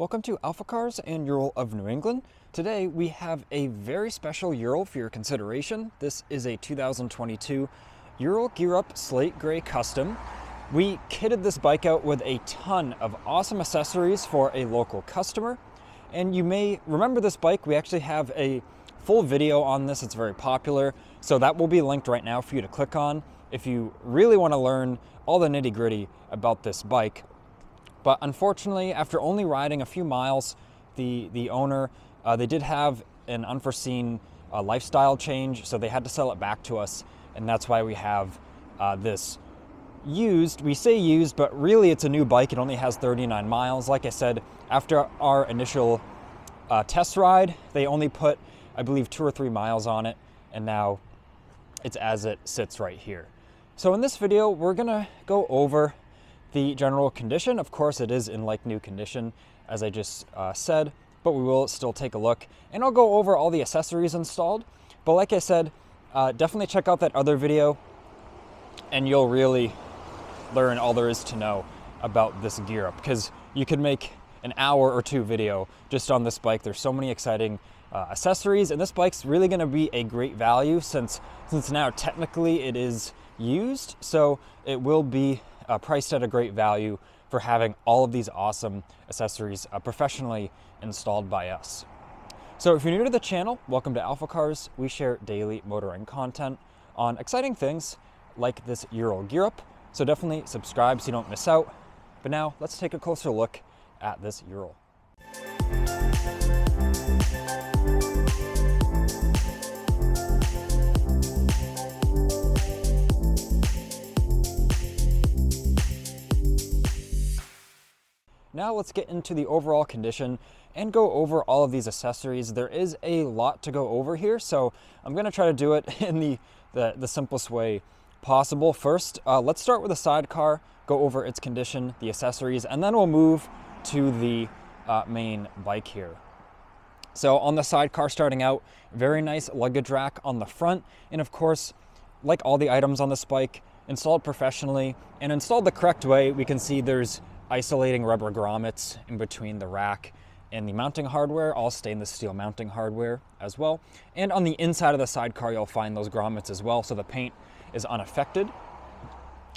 Welcome to AlphaCars and Ural of New England. Today we have a very special Ural for your consideration. This is a 2022 Ural Gear Up Slate Gray Custom. We kitted this bike out with a ton of awesome accessories for a local customer. And you may remember this bike. We actually have a full video on this. It's very popular. So that will be linked right now for you to click on if you really want to learn all the nitty-gritty about this bike. But unfortunately, after only riding a few miles, the owner, they did have an unforeseen lifestyle change, so they had to sell it back to us, and that's why we have this used. We say used, but really it's a new bike. It only has 39 miles. Like I said, after our initial test ride, they only put, I believe, 2 or 3 miles on it, and now it's as it sits right here. So in this video, we're gonna go over the general condition. Of course, it is in like new condition, as I just said, but we will still take a look. And I'll go over all the accessories installed. But like I said, definitely check out that other video, and you'll really learn all there is to know about this gear up, because you could make an hour or two video just on this bike. There's so many exciting accessories, and this bike's really gonna be a great value since now technically it is used, so it will be priced at a great value for having all of these awesome accessories professionally installed by us. So if you're new to the channel, welcome to AlphaCars. We share daily motoring content on exciting things like this Ural Gear Up. So definitely subscribe so you don't miss out. But now let's take a closer look at this Ural. Now let's get into the overall condition and go over all of these accessories. There is a lot to go over here, so I'm gonna try to do it in the simplest way possible. First, let's start with the sidecar, go over its condition, the accessories, and then we'll move to the main bike here. So on the sidecar starting out, very nice luggage rack on the front, and of course, like all the items on this bike, installed professionally and installed the correct way. We can see there's isolating rubber grommets in between the rack and the mounting hardware, all stainless steel mounting hardware as well. And on the inside of the sidecar, you'll find those grommets as well, so the paint is unaffected.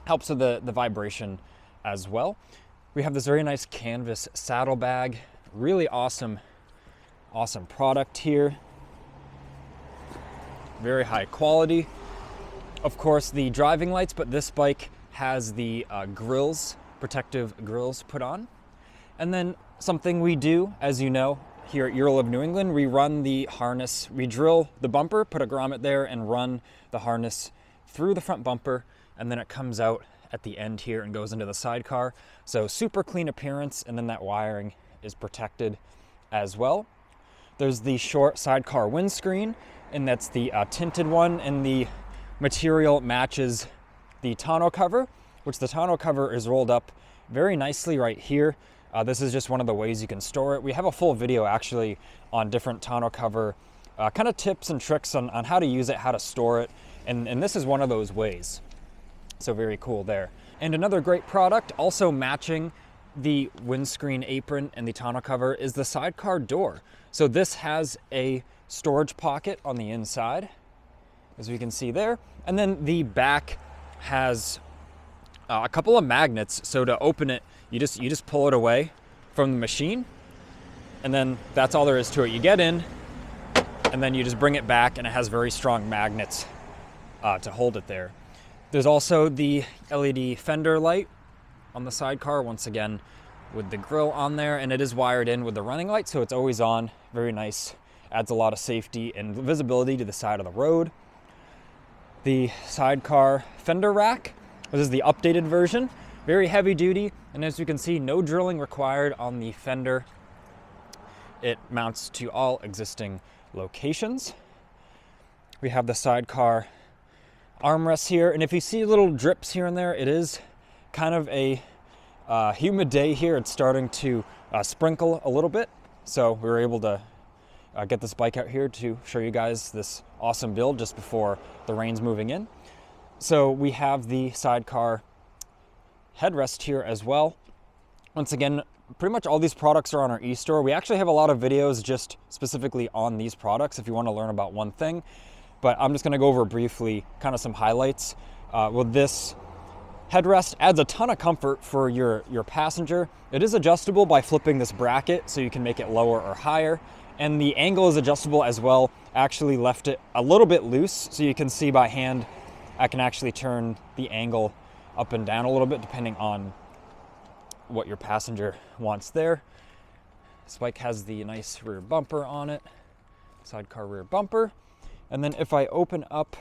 Helps with the vibration as well. We have this very nice canvas saddlebag, really awesome product here. Very high quality. Of course, the driving lights, but this bike has the protective grills put on. And then something we do, as you know, here at Ural of New England, we run the harness, we drill the bumper, put a grommet there, and run the harness through the front bumper, and then it comes out at the end here and goes into the sidecar. So super clean appearance, and then that wiring is protected as well. There's the short sidecar windscreen, and that's the tinted one, and the material matches the tonneau cover, which the tonneau cover is rolled up very nicely right here. This is just one of the ways you can store it. We have a full video actually on different tonneau cover kind of tips and tricks on how to use it, how to store it, and this is one of those ways. So very cool there. And another great product, also matching the windscreen apron and the tonneau cover, is the sidecar door. So this has a storage pocket on the inside, as we can see there, and then the back has a couple of magnets, so to open it, you just pull it away from the machine, and then that's all there is to it. You get in, and then you just bring it back, and it has very strong magnets to hold it there. There's also the LED fender light on the sidecar, once again with the grill on there, and it is wired in with the running light, so it's always on. Very nice, adds a lot of safety and visibility to the side of the road. The sidecar fender rack, this is the updated version, very heavy duty, and as you can see, no drilling required on the fender. It mounts to all existing locations. We have the sidecar armrests here, and if you see little drips here and there, it is kind of a humid day here. It's starting to sprinkle a little bit, so we were able to get this bike out here to show you guys this awesome build just before the rain's moving in. So we have the sidecar headrest here as well. Once again, pretty much all these products are on our e-store. We actually have a lot of videos just specifically on these products if you want to learn about one thing. But I'm just going to go over briefly kind of some highlights. With this headrest, adds a ton of comfort for your passenger. It is adjustable by flipping this bracket, so you can make it lower or higher. And the angle is adjustable as well. Actually left it a little bit loose, so you can see by hand, I can actually turn the angle up and down a little bit depending on what your passenger wants there. This bike has the nice rear bumper on it, sidecar rear bumper. And then if I open up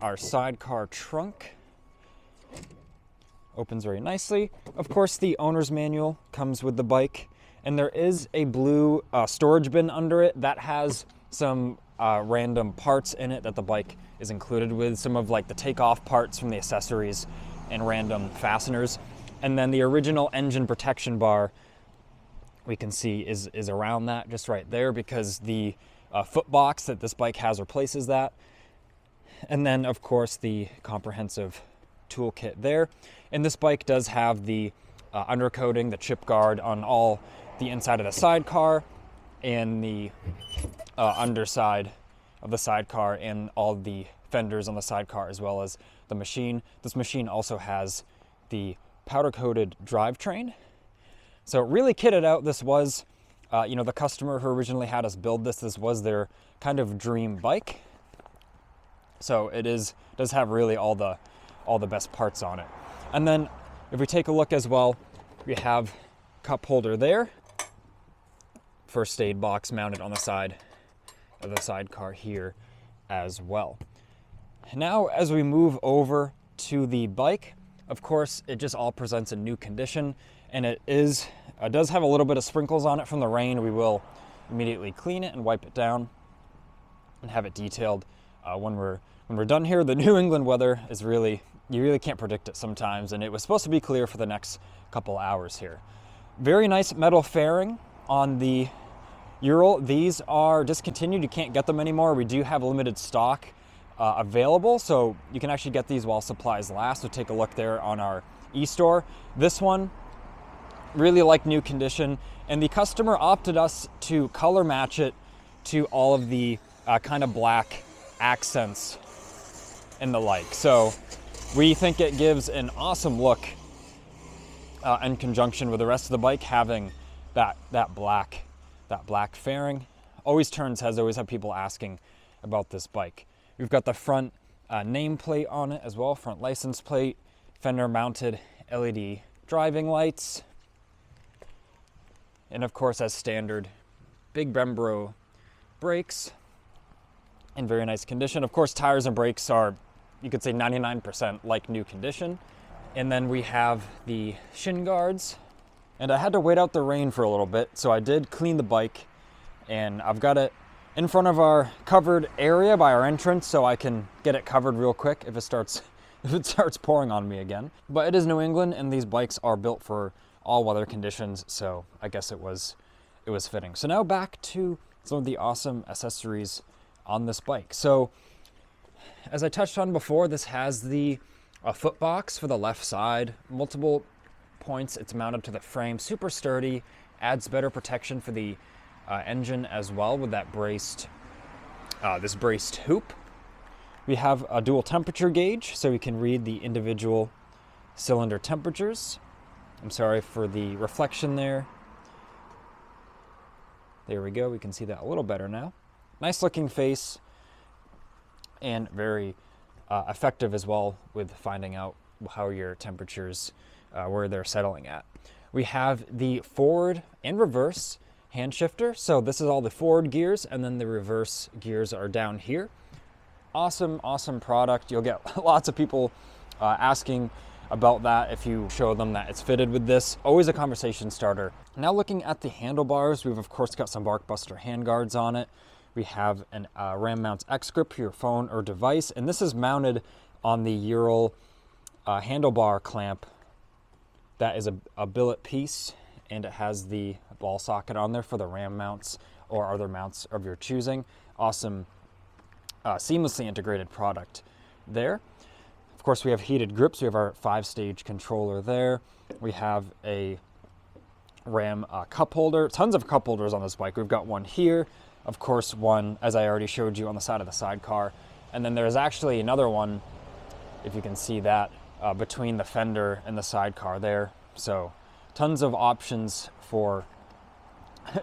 our sidecar trunk, opens very nicely. Of course, the owner's manual comes with the bike, and there is a blue storage bin under it that has some random parts in it that the bike is included with, some of like the takeoff parts from the accessories and random fasteners. And then the original engine protection bar, we can see is around that, just right there, because the foot box that this bike has replaces that. And then of course the comprehensive toolkit there. And this bike does have the undercoating, the chip guard on all the inside of the sidecar and the underside of the sidecar and all the fenders on the sidecar, as well as the machine. This machine also has the powder-coated drivetrain. So really kitted out. This was, the customer who originally had us build this. This was their kind of dream bike. So it does have really all the best parts on it. And then if we take a look as well, we have cup holder there. First aid box mounted on the side of the sidecar here as well. Now, as we move over to the bike, of course, it just all presents in new condition, and it does have a little bit of sprinkles on it from the rain. We will immediately clean it and wipe it down and have it detailed when we're done here. The New England weather is you really can't predict it sometimes, and it was supposed to be clear for the next couple hours here. Very nice metal fairing on the Ural. These are discontinued. You can't get them anymore. We do have limited stock available, so you can actually get these while supplies last. So take a look there on our e-store. This one, really like new condition, and the customer opted us to color match it to all of the kind of black accents and the like. So we think it gives an awesome look in conjunction with the rest of the bike, having that black fairing. Always turns heads, always have people asking about this bike. We've got the front nameplate on it as well, front license plate, fender mounted LED driving lights, and of course, as standard, big Brembo brakes in very nice condition. Of course, tires and brakes are, you could say, 99% like new condition. And then we have the shin guards. And I had to wait out the rain for a little bit, so I did clean the bike, and I've got it in front of our covered area by our entrance, so I can get it covered real quick if it starts pouring on me again. But it is New England, and these bikes are built for all weather conditions, so I guess it was fitting. So now back to some of the awesome accessories on this bike. So as I touched on before, this has the foot box for the left side, multiple points. It's mounted to the frame, super sturdy, adds better protection for the engine as well with that braced hoop. We have a dual temperature gauge, so we can read the individual cylinder temperatures. I'm sorry for the reflection there. There we go, we can see that a little better now. Nice looking face, and very effective as well with finding out how your temperatures, where they're settling at. We have the forward and reverse hand shifter. So this is all the forward gears, and then the reverse gears are down here. Awesome, awesome product. You'll get lots of people asking about that if you show them that it's fitted with this. Always a conversation starter. Now looking at the handlebars, we've of course got some Barkbuster handguards on it. We have an Ram Mounts X grip for your phone or device, and this is mounted on the Ural handlebar clamp. That is a billet piece, and it has the ball socket on there for the Ram mounts or other mounts of your choosing. Awesome, seamlessly integrated product there. Of course, we have heated grips. We have our 5-stage controller there. We have a Ram cup holder. Tons of cup holders on this bike. We've got one here. Of course, one, as I already showed you, on the side of the sidecar. And then there's actually another one, if you can see that, between the fender and the sidecar there. So tons of options for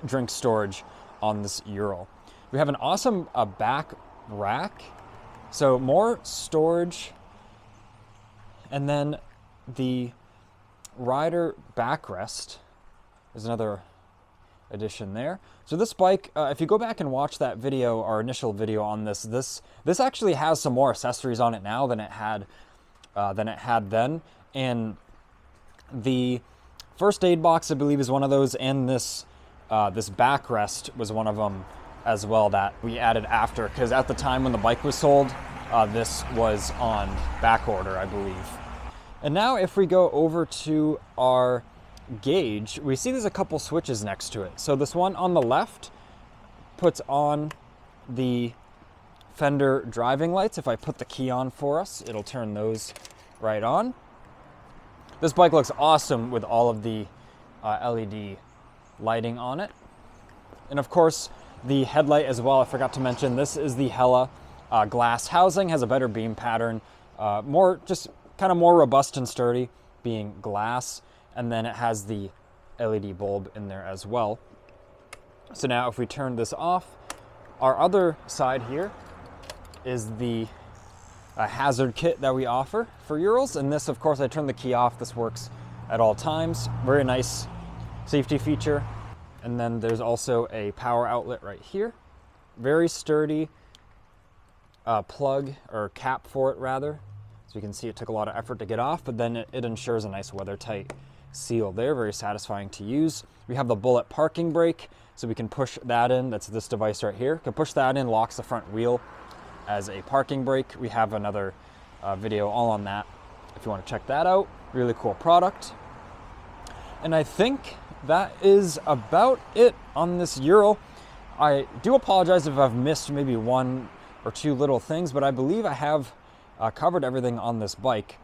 drink storage on this Ural. We have an awesome back rack. So more storage. And then the rider backrest is another addition there. So this bike, if you go back and watch that video, our initial video on this actually has some more accessories on it now than it had then. And the first aid box, I believe, is one of those, and this backrest was one of them as well that we added after, because at the time when the bike was sold, this was on back order, I believe. And now if we go over to our gauge, we see there's a couple switches next to it. So this one on the left puts on the fender driving lights. If I put the key on for us, it'll turn those right on. This bike looks awesome with all of the LED lighting on it. And of course, the headlight as well, I forgot to mention, this is the Hella glass housing, has a better beam pattern, just kind of more robust and sturdy, being glass. And then it has the LED bulb in there as well. So now if we turn this off, our other side here is the hazard kit that we offer for Urals. And this, of course, I turn the key off. This works at all times. Very nice safety feature. And then there's also a power outlet right here. Very sturdy plug, or cap for it rather. So you can see it took a lot of effort to get off, but then it ensures a nice weather-tight seal there. Very satisfying to use. We have the bullet parking brake, so we can push that in. That's this device right here. Can push that in, locks the front wheel as a parking brake. We have another video all on that if you want to check that out. Really cool product. And I think that is about it on this Ural. I do apologize if I've missed maybe one or two little things, but I believe I have covered everything on this bike.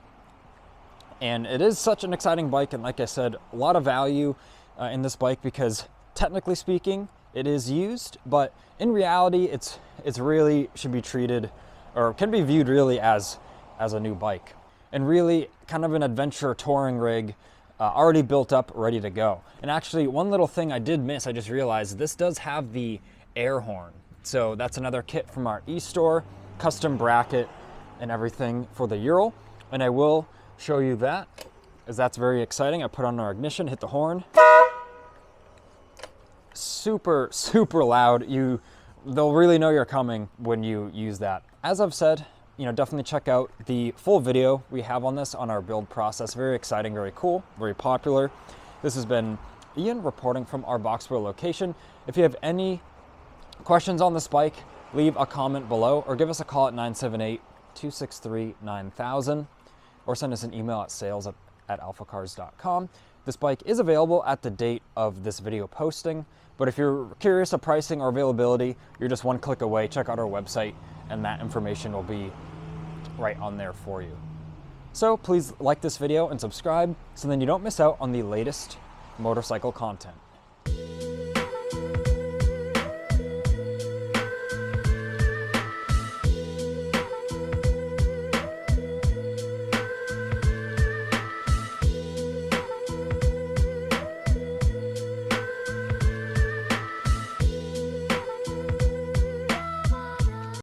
And it is such an exciting bike, and like I said, a lot of value in this bike, because technically speaking, it is used, but in reality, it's really should be treated, or can be viewed really as a new bike, and really kind of an adventure touring rig, already built up, ready to go. And actually, one little thing I did miss, I just realized this does have the air horn. So that's another kit from our e-store, custom bracket and everything for the Ural, and I will show you that, as that's very exciting. I put on our ignition, hit the horn. Super, super loud. They'll really know you're coming when you use that. As I've said, definitely check out the full video we have on this, on our build process. Very exciting, very cool, very popular. This has been Ian reporting from our Boxborough location. If you have any questions on this bike, leave a comment below or give us a call at 978-263-9000 or send us an email at sales@alphacars.com. This bike is available at the date of this video posting, but if you're curious of pricing or availability, you're just one click away. Check out our website and that information will be right on there for you. So please like this video and subscribe so then you don't miss out on the latest motorcycle content.